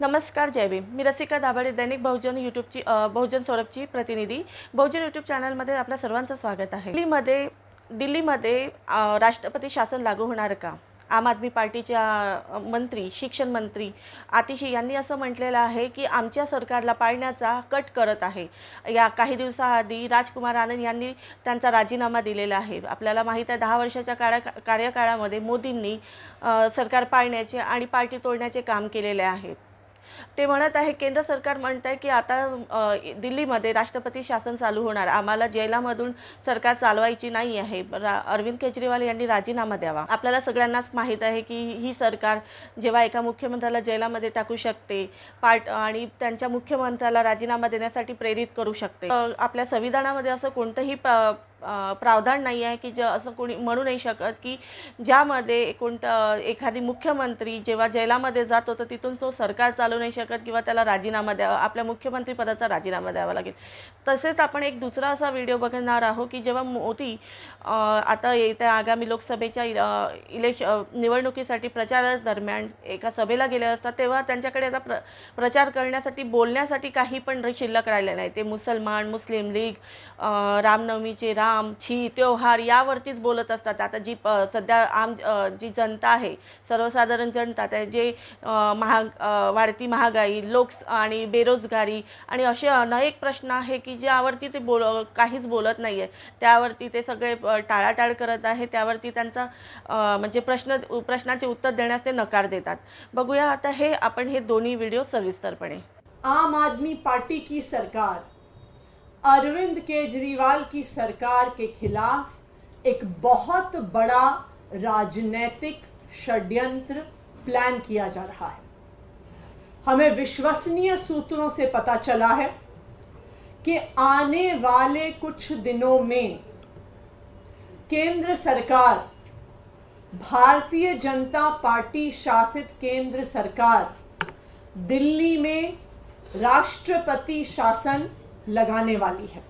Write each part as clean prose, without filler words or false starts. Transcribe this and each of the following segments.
नमस्कार, जय भीम. मी रसिका दाभाडे, दैनिक बहुजन यूट्यूबची बहुजन सौरभची प्रतिनिधी. बहुजन यूट्यूब चॅनलमध्ये आपल्या सर्वांचं स्वागत आहे. दिल्लीमध्ये राष्ट्रपती शासन लागू होणार का? आम आदमी पार्टीच्या मंत्री, शिक्षण मंत्री आतिशी यांनी असं म्हटलेलं आहे की आमच्या सरकारला पाळण्याचा कट करत आहे. या काही दिवसाआधी राजकुमार आनंद यांनी त्यांचा राजीनामा दिलेला आहे. आपल्याला माहीत आहे 10 वर्षाच्या कार्यकाळामध्ये मोदींनी सरकार पाळण्याचे आणि पार्टी तोडण्याचे काम केलेले आहे. ते म्हणत आहे, केंद्र सरकार म्हणत आहे की आता दिल्लीमध्ये राष्ट्रपती शासन चालू होणार, आम्हाला जेलामधून सरकार चालवायची नाही आहे. अरविंद केजरीवाल यांनी राजीनामा द्यावा. आपल्याला सगळ्यांनाच माहीत आहे की ही सरकार जेव्हा एका मुख्यमंत्र्याला जेलामध्ये टाकू शकते आणि त्यांच्या मुख्यमंत्र्याला राजीनामा देण्यासाठी प्रेरित करू शकते. आपल्या संविधानामध्ये असं कोणतंही प्रावधान नाही आहे की असं कोणी म्हणू नाही शकत की ज्यामध्ये एखादी मुख्यमंत्री जेव्हा जेलामध्ये जातो तर तिथून तो सरकार चालू नाही शकत किंवा त्याला राजीनामा द्यावा, आपल्या मुख्यमंत्री पदाचा राजीनामा द्यावा लागेल. तसेच आपण एक दुसरा असा व्हिडिओ बघणार आहोत की जेव्हा मोदी आता येत्या आगामी लोकसभेच्या निवडणुकीसाठी प्रचारादरम्यान एका सभेला गेले असतात, तेव्हा त्यांच्याकडे आता प्रचार करण्यासाठी बोलण्यासाठी काही पण शिल्लक राहिले नाही. ते मुसलमान, मुस्लिम लीग, रामनवमीचे राम, छी, त्योहार यावरतीच बोलत असतात. आता जी सध्या जी जनता आहे, सर्वसाधारण जनता, त्या जे वाढती महागाई, आणि बेरोजगारी आणि असे अनेक प्रश्न आहे की ज्यावरती ते काहीच बोलत नाही आहे, त्यावरती ते सगळे टाळाटाळ करत आहे. त्यावरती त्यांचा म्हणजे प्रश्नाचे उत्तर देण्यास ते नकार देतात. बघूया आता आपण हे दोन्ही व्हिडिओ सविस्तरपणे. आम आदमी पार्टी की सरकार अरविंद केजरीवाल की सरकार के खिलाफ एक बहुत बड़ा राजनीतिक षड्यंत्र प्लान किया जा रहा है. हमें विश्वसनीय सूत्रों से पता चला है कि आने वाले कुछ दिनों में केंद्र सरकार, भारतीय जनता पार्टी शासित केंद्र सरकार दिल्ली में राष्ट्रपति शासन लगाने वाली है.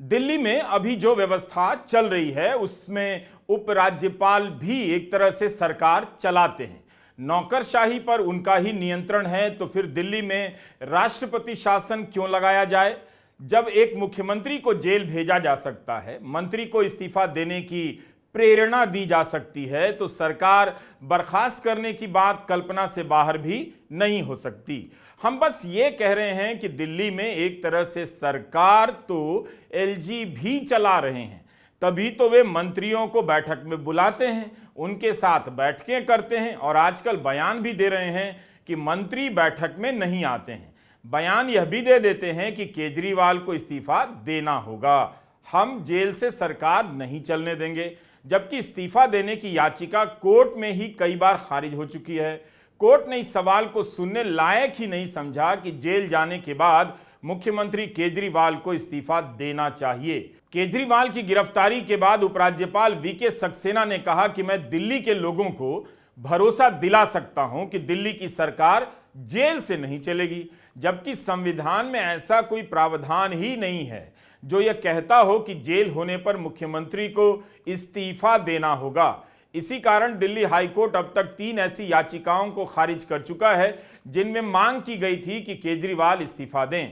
दिल्ली में अभी जो व्यवस्था चल रही है उसमें उपराज्यपाल भी एक तरह से सरकार चलाते हैं. नौकरशाही पर उनका ही नियंत्रण है, तो फिर दिल्ली में राष्ट्रपति शासन क्यों लगाया जाए? जब एक मुख्यमंत्री को जेल भेजा जा सकता है, मंत्री को इस्तीफा देने की प्रेरणा दी जा सकती है, तो सरकार बर्खास्त करने की बात कल्पना से बाहर भी नहीं हो सकती. हम बस ये कह रहे हैं कि दिल्ली में एक तरह से सरकार तो एलजी भी चला रहे हैं, तभी तो वे मंत्रियों को बैठक में बुलाते हैं, उनके साथ बैठकें करते हैं और आजकल बयान भी दे रहे हैं कि मंत्री बैठक में नहीं आते हैं. बयान यह भी दे देते हैं कि केजरीवाल को इस्तीफा देना होगा, हम जेल से सरकार नहीं चलने देंगे. जबकि इस्तीफा देने की याचिका कोर्ट में ही कई बार खारिज हो चुकी है. कोर्ट ने इस सवाल को सुनने लायक ही नहीं समझा कि जेल जाने के बाद मुख्यमंत्री केजरीवाल को इस्तीफा देना चाहिए. केजरीवाल की गिरफ्तारी के बाद उपराज्यपाल वीके सक्सेना ने कहा कि मैं दिल्ली के लोगों को भरोसा दिला सकता हूं कि दिल्ली की सरकार जेल से नहीं चलेगी, जबकि संविधान में ऐसा कोई प्रावधान ही नहीं है जो यह कहता हो कि जेल होने पर मुख्यमंत्री को इस्तीफा देना होगा. इसी कारण दिल्ली हाईकोर्ट अब तक 3 ऐसी याचिकाओं को खारिज कर चुका है जिनमें मांग की गई थी कि केजरीवाल इस्तीफा दें.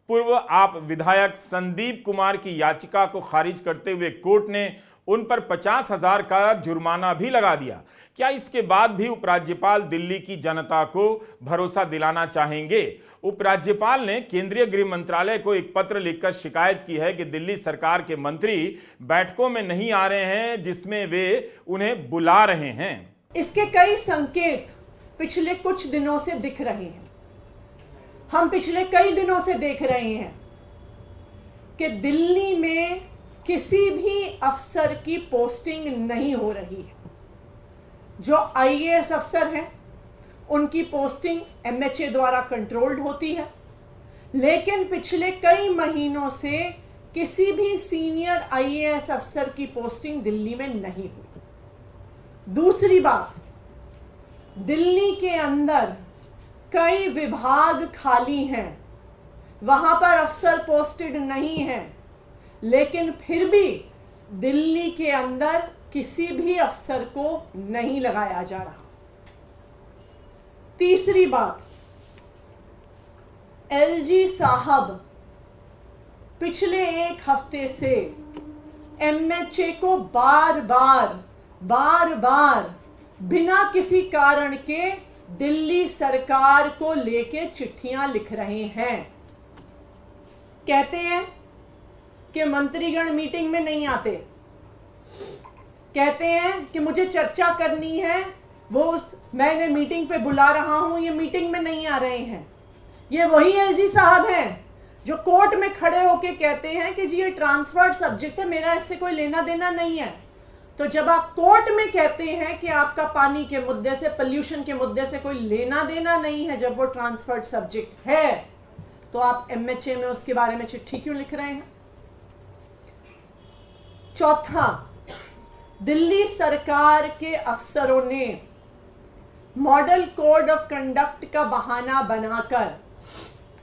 पूर्व आप विधायक संदीप कुमार की याचिका को खारिज करते हुए कोर्ट ने उन पर 50,000 का जुर्माना भी लगा दिया. क्या इसके बाद भी उपराज्यपाल दिल्ली की जनता को भरोसा दिलाना चाहेंगे? उपराज्यपाल ने केंद्रीय गृह मंत्रालय को एक पत्र लिखकर शिकायत की है कि दिल्ली सरकार के मंत्री बैठकों में नहीं आ रहे हैं जिसमें वे उन्हें बुला रहे हैं. इसके कई संकेत पिछले कुछ दिनों से दिख रहे हैं. हम पिछले कई दिनों से देख रहे हैं कि दिल्ली में किसी भी अफसर की पोस्टिंग नहीं हो रही है. जो आईएएस अफसर हैं उनकी पोस्टिंग एमएचए द्वारा कंट्रोल्ड होती है, लेकिन पिछले कई महीनों से किसी भी सीनियर आईएएस अफसर की पोस्टिंग दिल्ली में नहीं हुई. दूसरी बात, दिल्ली के अंदर कई विभाग खाली हैं, वहां पर अफसर पोस्टेड नहीं हैं, लेकिन फिर भी दिल्ली के अंदर किसी भी अफसर को नहीं लगाया जा रहा. तीसरी बात, एलजी साहब पिछले एक हफ्ते से एमएचए को बार बार बिना किसी कारण के दिल्ली सरकार को लेके चिट्ठियां लिख रहे हैं। कहते हैं कि मंत्रीगण मीटिंग में नहीं आते, कहते हैं कि मुझे चर्चा करनी है, मैंने मीटिंग पे बुला रहा हूं, ये मीटिंग में नहीं आ रहे हैं। ये वही एलजी साहब हैं जो कोर्ट में खड़े होके कहते हैं कि जी ये ट्रांसफर्ड सब्जेक्ट है, मेरा इससे कोई लेना देना नहीं है। तो जब आप कोर्ट में कहते हैं कि आपका पानी के मुद्दे से, पोल्यूशन के मुद्दे से कोई लेना देना नहीं है, जब वो ट्रांसफर्ड सब्जेक्ट है, तो आप एमएचए में उसके बारे में चिट्ठी क्यों लिख रहे हैं? चौथा, दिल्ली सरकार के अफसरों ने मॉडल कोड ऑफ कंडक्ट का बहाना बनाकर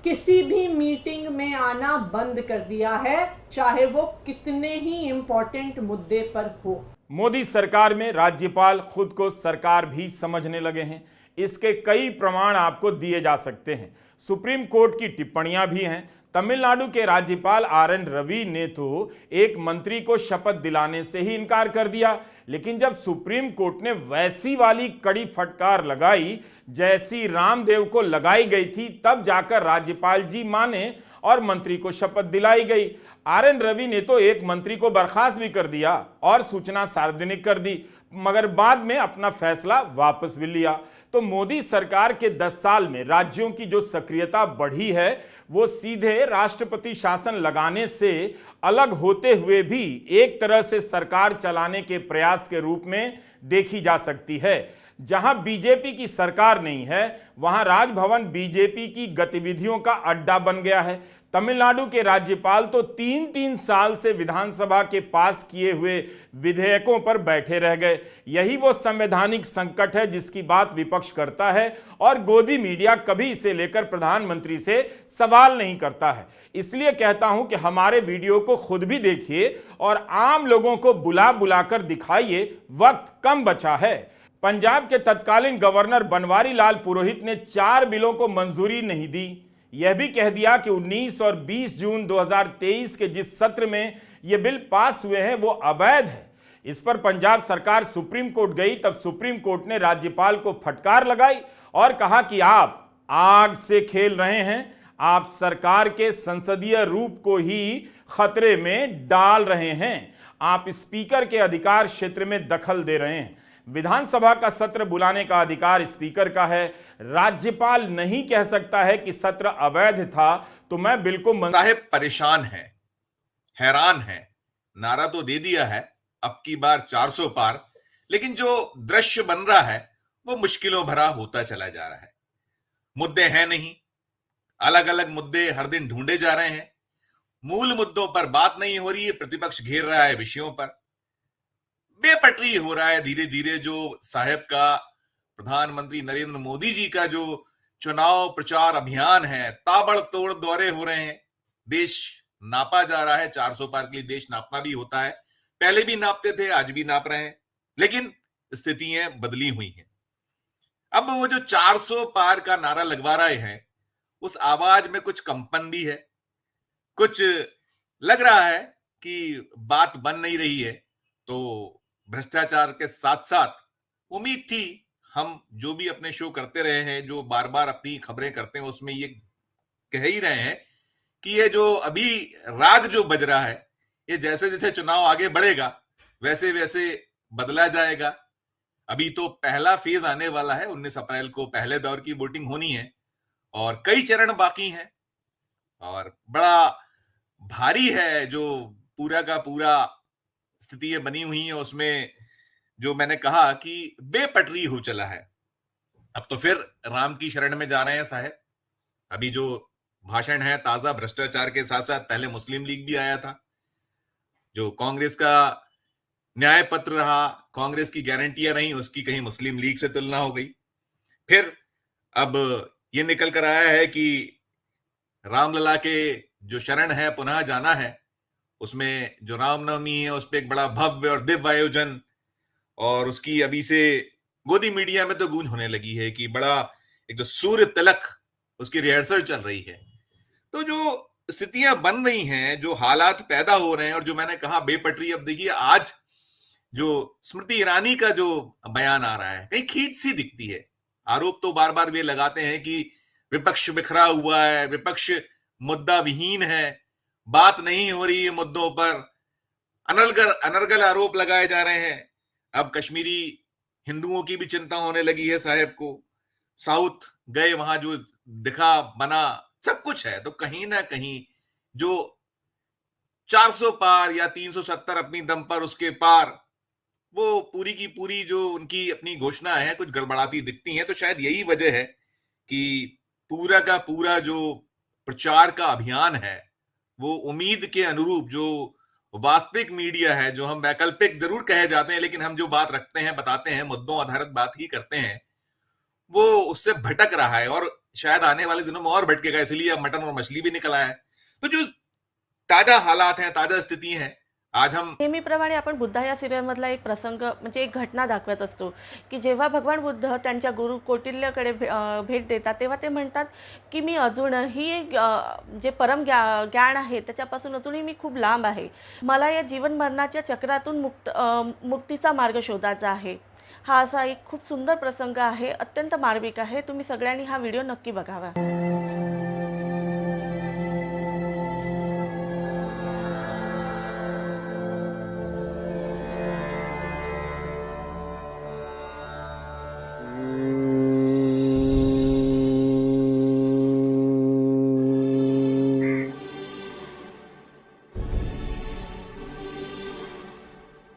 किसी भी मीटिंग में आना बंद कर दिया है, चाहे वो कितने ही इंपॉर्टेंट मुद्दे पर हो। मोदी सरकार में राज्यपाल खुद को सरकार भी समझने लगे हैं। इसके कई प्रमाण आपको दिए जा सकते हैं। सुप्रीम कोर्ट की टिप्पणियां भी हैं। तमिलनाडु के राज्यपाल आर.एन. रवि ने तो एक मंत्री को शपथ दिलाने से ही इनकार कर दिया, लेकिन जब सुप्रीम कोर्ट ने वैसी वाली कड़ी फटकार लगाई जैसी रामदेव को लगाई गई थी, तब जाकर राज्यपाल जी माने और मंत्री को शपथ दिलाई गई। आर.एन. रवि ने तो एक मंत्री को बर्खास्त भी कर दिया और सूचना सार्वजनिक कर दी, मगर बाद में अपना फैसला वापस भी लिया। तो मोदी सरकार के 10 साल में राज्यों की जो सक्रियता बढ़ी है, वो सीधे राष्ट्रपति शासन लगाने से अलग होते हुए भी एक तरह से सरकार चलाने के प्रयास के रूप में देखी जा सकती है। जहां बीजेपी की सरकार नहीं है, वहां राजभवन बीजेपी की गतिविधियों का अड्डा बन गया है। तमिलनाडु के राज्यपाल तो 3-3 साल से विधानसभा के पास किए हुए विधेयकों पर बैठे रह गए। यही वो संवैधानिक संकट है जिसकी बात विपक्ष करता है, और गोदी मीडिया कभी इसे लेकर प्रधानमंत्री से सवाल नहीं करता है। इसलिए कहता हूं कि हमारे वीडियो को खुद भी देखिए और आम लोगों को बुला बुलाकर दिखाइए, वक्त कम बचा है। पंजाब के तत्कालीन गवर्नर बनवारी लाल पुरोहित ने 4 बिलों को मंजूरी नहीं दी। यह भी कह दिया कि 19 और 20 जून 2023 के जिस सत्र में ये बिल पास हुए हैं वो अवैध है। इस पर पंजाब सरकार सुप्रीम कोर्ट गई, तब सुप्रीम कोर्ट ने राज्यपाल को फटकार लगाई और कहा कि आप आग से खेल रहे हैं, आप सरकार के संसदीय रूप को ही खतरे में डाल रहे हैं, आप स्पीकर के अधिकार क्षेत्र में दखल दे रहे हैं। विधानसभा का सत्र बुलाने का अधिकार स्पीकर का है। राज्यपाल नहीं कह सकता है कि सत्र अवैध था, तो मैं बिल्कुल साहब परेशान है, हैरान है। नारा तो दे दिया है अब की बार 400 पार, लेकिन जो दृश्य बन रहा है वो मुश्किलों भरा होता चला जा रहा है। मुद्दे हैं नहीं, अलग अलग मुद्दे हर दिन ढूंढे जा रहे हैं। मूल मुद्दों पर बात नहीं हो रही है, प्रतिपक्ष घेर रहा है विषयों पर। बेपटरी हो रहा है धीरे धीरे जो साहब का, प्रधानमंत्री नरेंद्र मोदी जी का जो चुनाव प्रचार अभियान है, ताबड़तोड़ दौरे हो रहे हैं, देश नापा जा रहा है। 400 पार के लिए देश नापना भी होता है, पहले भी नापते थे, आज भी नाप रहे हैं, लेकिन स्थितियां बदली हुई हैं। अब वो जो 400 पार का नारा लगवा रहे हैं, उस आवाज में कुछ कंपन भी है, कुछ लग रहा है कि बात बन नहीं रही है। तो भ्रष्टाचार के साथ साथ उम्मीद थी, हम जो भी अपने शो करते रहे हैं, जो बार बार अपनी खबरें करते हैं, उसमें ये कह ही रहे हैं कि ये जो अभी राग जो बज रहा है, ये जैसे जैसे चुनाव आगे बढ़ेगा वैसे वैसे बदला जाएगा। अभी तो पहला फेज आने वाला है, 19 अप्रैल को पहले दौर की वोटिंग होनी है और कई चरण बाकी हैं और बड़ा भारी है जो पूरा का पूरा स्थितियां बनी हुई है। उसमें जो मैंने कहा कि बेपटरी हो चला है। अब तो फिर राम की शरण में जा रहे हैं साहब। अभी जो भाषण है ताजा, भ्रष्टाचार के साथ साथ पहले मुस्लिम लीग भी आया था, जो कांग्रेस का न्याय पत्र रहा, कांग्रेस की गारंटियां रही, उसकी कहीं मुस्लिम लीग से तुलना हो गई। फिर अब ये निकल कर आया है कि रामलला के जो शरण है पुनः जाना है, उसमें जो रामनवमी है उस पर एक बड़ा भव्य और दिव्य आयोजन, और उसकी अभी से गोदी मीडिया में तो गूंज होने लगी है कि बड़ा एक जो सूर्य तिलक उसकी रिहर्सल चल रही है तो जो स्थितियां बन रही हैं, जो हालात पैदा हो रहे हैं, और जो मैंने कहा बेपटरी, अब देखिए आज जो स्मृति ईरानी का जो बयान आ रहा है, कहीं खींच सी दिखती है। आरोप तो बार बार वे लगाते हैं कि विपक्ष बिखरा हुआ है, विपक्ष मुद्दा विहीन है, बात नहीं हो रही है मुद्दों पर, अनर्गल अनर्गल आरोप लगाए जा रहे हैं। अब कश्मीरी हिंदुओं की भी चिंता होने लगी है साहब को, साउथ गए, वहां जो दिखा बना सब कुछ है। तो कहीं ना कहीं जो 400 पार या 370 अपनी दम पर उसके पार, वो पूरी की पूरी जो उनकी अपनी घोषणा है कुछ गड़बड़ाती दिखती हैं। तो शायद यही वजह है कि पूरा का पूरा जो प्रचार का अभियान है वो उम्मीद के अनुरूप, जो वास्तविक मीडिया है, जो हम वैकल्पिक जरूर कहे जाते हैं लेकिन हम जो बात रखते हैं, बताते हैं, मुद्दों आधारित बात ही करते हैं, वो उससे भटक रहा है और शायद आने वाले दिनों में और भटकेगा। इसलिए अब मटन और मछली भी निकल आया है। तो जो ताजा हालात हैं, ताजा स्थिति हैं, आज हम नेहमीप्रमाणे आपण बुद्धा या सिरियलमधला एक प्रसंग म्हणजे एक घटना दाखवत असतो की जेव्हा भगवान बुद्ध त्यांच्या गुरु कौटिल्यकडे भेट देतात तेव्हा ते म्हणतात की मी अजूनही जे परम ज्ञान आहे त्याच्यापासून अजूनही मी खूप लांब आहे, मला या जीवन मरणाच्या चक्रातून मुक्तीचा मार्ग शोधायचा आहे। हा असा एक खूप सुंदर प्रसंग आहे, अत्यंत मार्मिक आहे। तुम्ही सगळ्यांनी हा व्हिडिओ नक्की बघावा।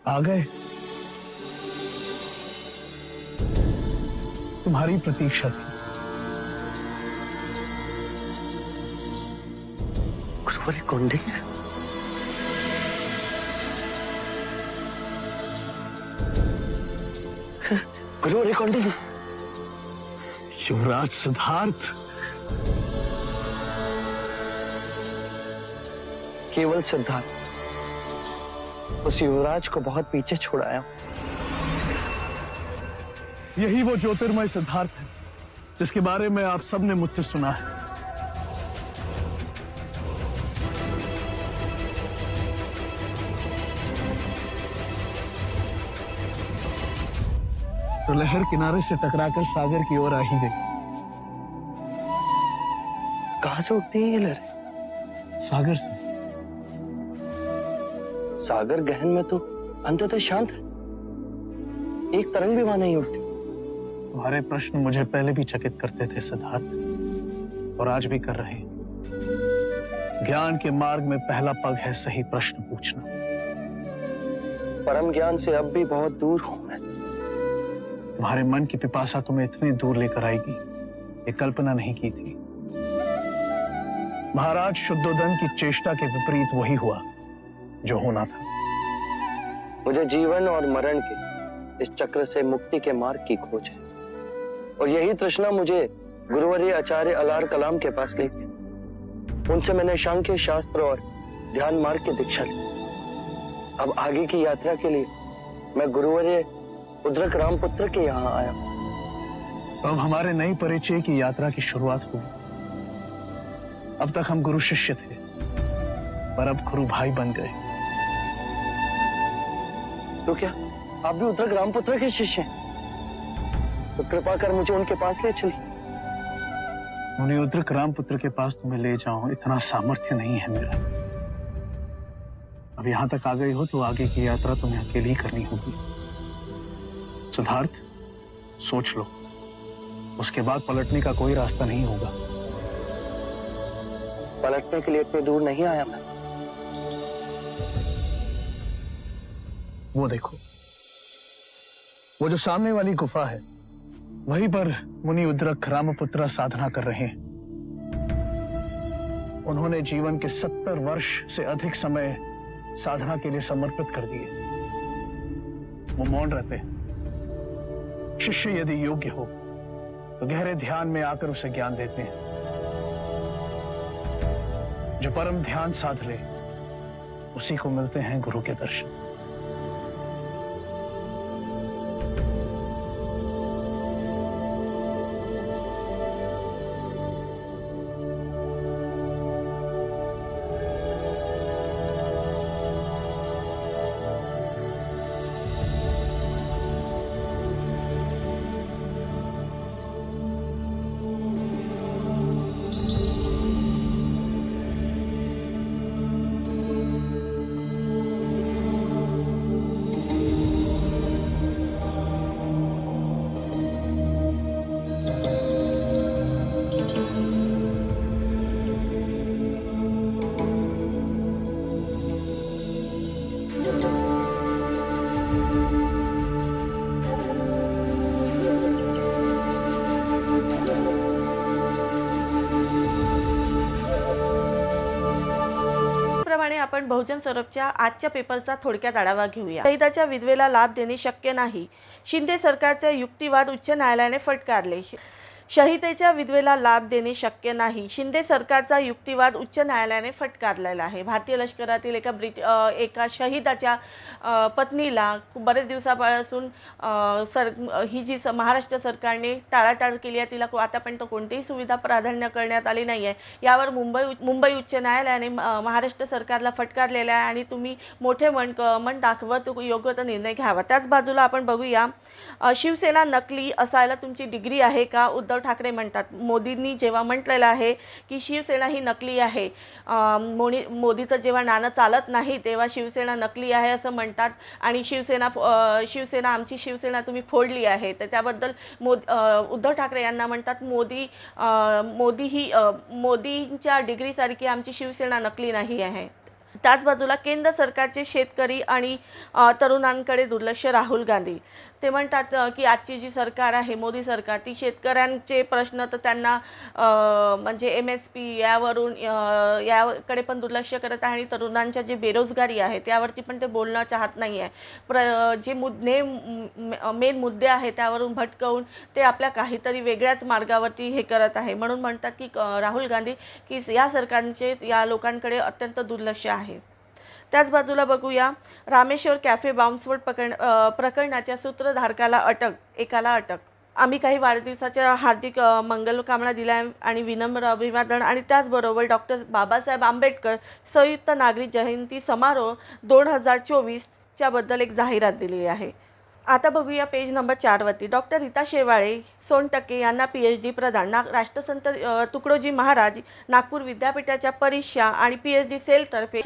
आ गए। तुम्हारी प्रतीक्षा थी। गुरुवारी कौंडी है? गुरुवारी कौंडी है? युवराज सिद्धार्थ, केवल सिद्धार्थ, उस युवराज को बहुत पीछे छुड़ाया। यही वो ज्योतिर्मय सिद्धार्थ है जिसके बारे में आप सबने मुझसे सुना है। तो लहर किनारे से टकराकर सागर की ओर आ ही गई। कहां से उठती है ये लहरें? सागर से। सागर गहन में तो अंततः शांत है, एक तरंग भी वहां नहीं उठती। तुम्हारे प्रश्न मुझे पहले भी चकित करते थे सिद्धार्थ, और आज भी कर रहे हैं। ज्ञान के मार्ग में पहला पग है सही प्रश्न पूछना। परम ज्ञान से अब भी बहुत दूर हूं मैं। तुम्हारे मन की पिपासा तुम्हें इतनी दूर लेकर आएगी, ये कल्पना नहीं की थी। महाराज शुद्धोदन की चेष्टा के विपरीत वही हुआ जो होना था। मुझे जीवन और मरण के इस चक्र से मुक्ति के मार्ग की खोज है, और यही तृष्णा मुझे गुरुवर्य आचार्य अलार कलाम के पास ले गई। उनसे मैंने सांख्य शास्त्र और ध्यान मार्ग की दीक्षा ली। अब आगे की यात्रा के लिए मैं गुरुवर्य उद्रक रामपुत्र के यहाँ आया। अब हमारे नई परिचय की यात्रा की शुरुआत हुई। अब तक हम गुरु शिष्य थे, पर अब गुरु भाई बन गए। तो क्या आप भी उद्रक रामपुत्र के शिष्य हैं? तो कृपा कर मुझे उनके पास ले चलिए। उन्हें उद्रक रामपुत्र के पास तुम्हें ले जाऊं, इतना सामर्थ्य नहीं है मेरा। अब यहां तक आ गई हो तो आगे की यात्रा तुम्हें अकेली ही करनी होगी। सिद्धार्थ, सोच लो, उसके बाद पलटने का कोई रास्ता नहीं होगा। पलटने के लिए इतने दूर नहीं आया मैं। वो देखो, वो जो सामने वाली गुफा है, वहीं पर मुनि उद्रक रामपुत्र साधना कर रहे हैं। उन्होंने जीवन के 70 वर्ष से अधिक समय साधना के लिए समर्पित कर दिए। वो मौन रहते हैं। शिष्य यदि योग्य हो तो गहरे ध्यान में आकर उसे ज्ञान देते हैं। जो परम ध्यान साध ले उसी को मिलते हैं गुरु के दर्शन। प्रमाणे आपण बहुजन सौरभच्या आजच्या पेपरचा थोडक्यात आढावा घेऊया. शहिदाच्या विधवेला लाभ देणे शक्य नाही, शिंदे सरकारचे युक्तिवाद उच्च न्यायालयाने फटकारले. शहिदेच्या विधवेला लाभ देणे शक्य नाही, शिंदे सरकारचा युक्तिवाद उच्च न्यायालयाने फटकारलेला आहे. भारतीय लष्करातील एका शहिदाच्या पत्नीला बरेच दिवसापासून ही जी महाराष्ट्र सरकारने टाळाटाळ केली आहे, तिला आतापर्यंत कोणतीही सुविधा प्राधान्य करण्यात आली नाही आहे. यावर मुंबई उच्च न्यायालयाने महाराष्ट्र सरकारला फटकारलेला आहे आणि तुम्ही मोठे मन दाखवत योग्य तो निर्णय घ्यावा. त्याच बाजूला आपण बघूया, शिवसेना नकली असायला तुमची डिग्री आहे का, उद्धव ठाकरे म्हणतात. मोदींनी जेव्हा म्हटलेलं आहे की शिवसेना ही नकली आहे, मोदीचं जेव्हा नाणं चालत नाही तेव्हा शिवसेना नकली आहे असं म्हणतात आणि शिवसेना आमची शिवसेना तुम्ही फोडली आहे. तर त्याबद्दल उद्धव ठाकरे यांना म्हणतात मोदींच्या डिग्रीसारखी आमची शिवसेना नकली नाही आहे. त्याच बाजूला केंद्र सरकारचे शेतकरी आणि तरुणांकडे दुर्लक्ष. राहुल गांधी ते म्हणतात की आजची जी सरकार आहे मोदी सरकार, ती शेतकऱ्यांचे प्रश्न तर त्यांना म्हणजे MSP यावरून याकडे पण दुर्लक्ष करत आहे आणि तरुणांच्या जे बेरोजगारी आहे त्यावरती पण ते बोलणं चाहत नाही आहे. जे मेन मुद्दे आहे त्यावरून भटकवून ते आपल्या काहीतरी वेगळ्याच मार्गावरती हे करत आहे. म्हणून म्हणतात की राहुल गांधी की या सरकारचे या लोकांकडे अत्यंत दुर्लक्ष आहे. त्याच बाजूला बघूया, रामेश्वर कॅफे बॉम्बस्फोट प्रकरणाच्या सूत्रधारकाला एकाला अटक. आम्ही काही वाढदिवसाच्या हार्दिक मंगलकामना दिल्या आणि विनम्र अभिवादन आणि त्याचबरोबर डॉक्टर बाबासाहेब आंबेडकर संयुक्त नागरिक जयंती समारोह 2024 बद्दल एक जाहिरात दिली आहे. आता बघूया पेज नंबर 4 वरती. डॉक्टर रीता शेवाळे सोनटक्के यांना PhD प्रदान. राष्ट्रसंत तुकडोजी महाराज नागपूर विद्यापीठाच्या परीक्षा आणि PhD सेलतर्फे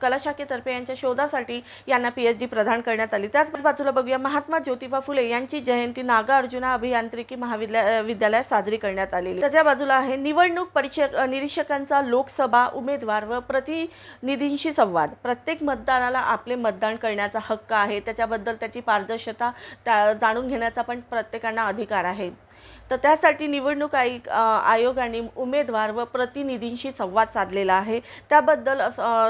कला शाखेतर्फे यांच्या शोधासाठी यांना PhD प्रदान करण्यात आली. त्याच बाजूला बघूया, महात्मा ज्योतिबा फुले यांची जयंती नागार्जुना अभियांत्रिकी महाविद्यालयात साजरी करण्यात आलेली. त्याच्या बाजूला आहे निवडणूक निरीक्षकांचा लोकसभा उमेदवार व प्रतिनिधींशी संवाद. प्रत्येक मतदाराला आपले मतदान करण्याचा हक्क आहे, त्याच्याबद्दल त्याची पारदर्शकता जाणून घेण्याचा पण प्रत्येकांना अधिकार आहे. तर त्यासाठी निवडणूक आयोगाने उमेदवार व प्रतिनिधींशी संवाद साधलेला आहे. त्याबद्दल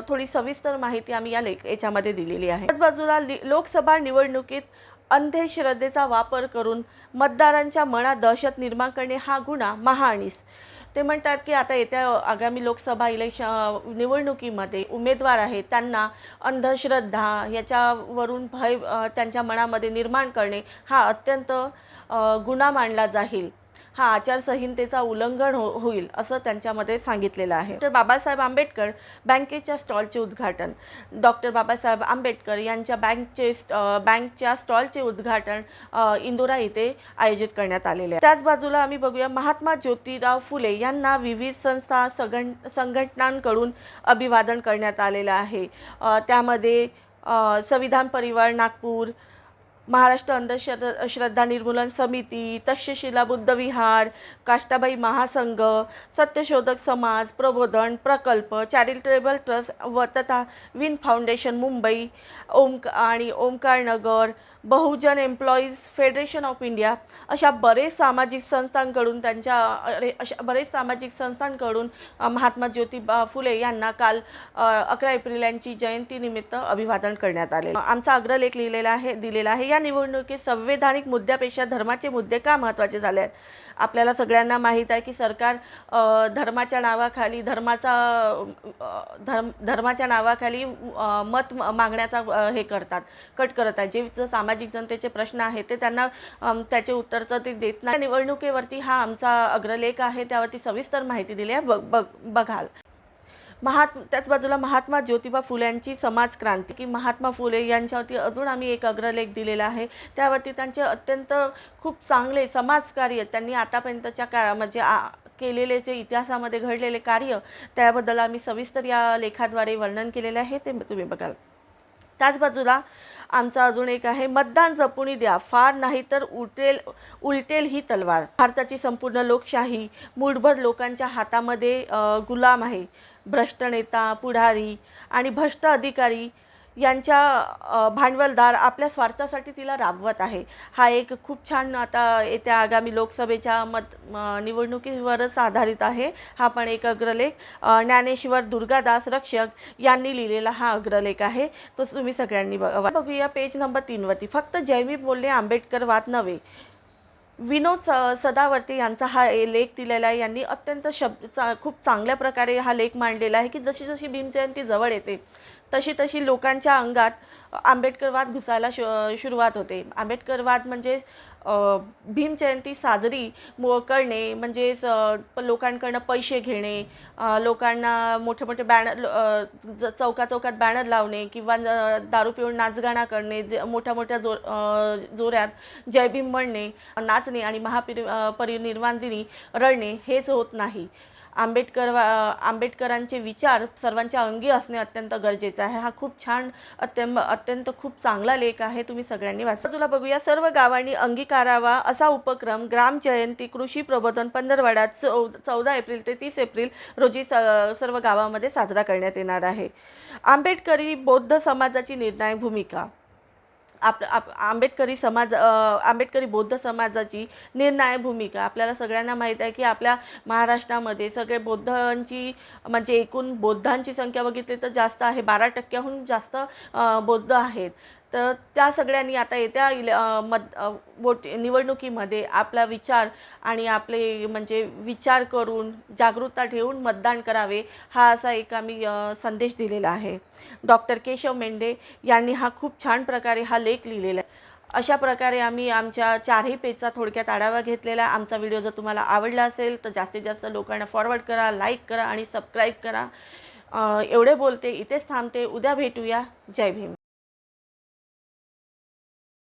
थोडी सविस्तर माहिती आम्ही याच्यामध्ये दिलेली आहे. त्याच बाजूला लोकसभा निवडणुकीत अंधश्रद्धेचा वापर करून मतदारांच्या मनात दहशत निर्माण करणे हा गुन्हा महाअनीस. ते म्हणतात की आता येत्या आगामी लोकसभा निवडणुकीमध्ये उमेदवार आहेत त्यांना अंधश्रद्धा याच्यावरून भय त्यांच्या मनामध्ये निर्माण करणे हा अत्यंत गुन्हा मानला जाईल. हा आचारसंहितेचा उल्लंघन होईल असं त्यांच्यामध्ये सांगितलेलं आहे. डॉक्टर बाबासाहेब आंबेडकर बँकेच्या स्टॉलचे उद्घाटन. डॉक्टर बाबासाहेब आंबेडकर यांच्या बँकच्या स्टॉलचे उद्घाटन इंदोरा येथे आयोजित करण्यात आलेले आहे. त्याच बाजूला आम्ही बघूया, महात्मा ज्योतिराव फुले यांना विविध संस्था संघटनांकडून अभिवादन करण्यात आलेलं आहे. त्यामध्ये संविधान परिवार नागपूर, महाराष्ट्र अंधश्रद्धा निर्मूलन समिती, तक्षशिला बुद्ध विहार, काष्टाबाई महासंघ, सत्यशोधक समाज, प्रबोधन प्रकल्प, चॅरिटेबल ट्रस्ट व तथा win foundation Mumbai, Omkar Nagar, Bahujan employees federation of India अशा बरेच सामाजिक संस्थांकडून महात्मा ज्योतिबा फुले यांना काल 11 एप्रिल यांची जयंतीनिमित्त अभिवादन करण्यात आले. आमचा अग्रलेख दिलेला आहे. या निवडणुकीत संवैधानिक मुद्द्यापेक्षा धर्माचे मुद्दे का महत्त्वाचे झाले आहेत. आपल्याला सगळ्यांना माहीत आहे की सरकार धर्माच्या नावाखाली मत मागण्याचा कट करत आहे. जे सामाजिक जनतेचे प्रश्न आहेत ते त्यांना त्याचे उत्तर ते देत नाही. निवडणुकीवरती हा आमचा अग्रलेख आहे, त्यावरती सविस्तर माहिती दिली आहे, बघाल. त्याच बाजूला महात्मा ज्योतिबा फुल्यांची समाज क्रांती की महात्मा फुले यांच्यावरती अजून आम्ही एक अग्रलेख दिलेला आहे. त्यावरती त्यांचे अत्यंत खूप चांगले समाजकार्य त्यांनी आतापर्यंतच्या काळामध्ये केलेले जे इतिहासामध्ये घडलेले कार्य त्याबद्दल आम्ही सविस्तर या लेखाद्वारे वर्णन केलेले आहे, ते तुम्ही बघाल. त्याच बाजूला आमचा अजून एक आहे, मतदान जपून द्या, फार नाही तर उलटेल ही तलवार. भारताची संपूर्ण लोकशाही मूठभर लोकांच्या हातामध्ये गुलाम आहे. भ्रष्ट नेता, पुढारी आणि भ्रष्ट अधिकारी यांच्या भांडवलदार आपल्या स्वार्थासाठी तिला राबवत आहे. हा एक खूप छान आता येत्या आगामी लोकसभेच्या निवडणुकीवरच आधारित आहे. हा पण एक अग्रलेख ज्ञानेश्वर दुर्गादास रक्षक यांनी लिहिलेला हा अग्रलेख आहे. तो तुम्ही सगळ्यांनी बघूया पेज नंबर 3 वरती. फक्त जयभीम बोलणे आंबेडकरवाद नव्हे. विनोद सदावर्ते यांचा हा लेख दिलेला आहे. यांनी अत्यंत खूप चांगल्या प्रकारे हा लेख मांडलेला आहे की जशी जशी भीमजयंती जवळ येते तशी तशी लोकांच्या अंगात आंबेडकरवाद घुसायला सुरुवात होते. आंबेडकरवाद म्हणजे भीमजयंती साजरी करणे म्हणजेच लोकांकडनं पैसे घेणे, लोकांना मोठे मोठे बॅनर चौकात बॅनर लावणे किंवा दारू पिऊन नाचगाणा करणे, मोठ्या मोठ्या जोरात जय भीम म्हणणे, नाचणे आणि महापरिनिर्वाण दिनी रडणे हेच होत नाही. आंबेडकरांचे विचार सर्वांच्या अंगी असणे अत्यंत गरजेचं आहे. हा खूप छान अत्यंत खूप चांगला लेख आहे. तुम्ही सगळ्यांनी वाचा. बाजूला बघूया, सर्व गावांनी अंगीकारावा असा उपक्रम ग्राम जयंती कृषी प्रबोधन पंधरवड्यात 14 एप्रिल ते 30 एप्रिल रोजी सर्व गावामध्ये साजरा करण्यात येणार आहे. आंबेडकरी बौद्ध समाजाची निर्णायक भूमिका. आंबेडकरी बौद्ध समाजाची निर्णायक भूमिका आपल्याला सगळ्यांना माहीत आहे की आपल्या महाराष्ट्रामध्ये सगळे बौद्धांची म्हणजे एकूण बौद्धांची संख्या बघितली तर जास्त आहे. 12% जास्त बौद्ध आहेत. तर त्या सगळ्यांनी आता येत्या निवडणुकीमध्ये आपला विचार आणि आपले म्हणजे विचार करून जागरूकता ठेवून मतदान करावे, हा असा एक आम्ही संदेश दिलेला आहे. डॉक्टर केशव मेंढे यांनी हा खूप छान प्रकारे हा लेख लिहिलेला आहे. अशा प्रकारे आम्ही आमच्या 4ही पेजचा थोडक्यात आढावा घेतलेला आहे. आमचा व्हिडिओ जर तुम्हाला आवडला असेल तर जास्तीत जास्त लोकांना फॉरवर्ड करा, लाईक करा आणि सबस्क्राईब करा. एवढे बोलते इथेच थांबते. उद्या भेटूया. जय भीम.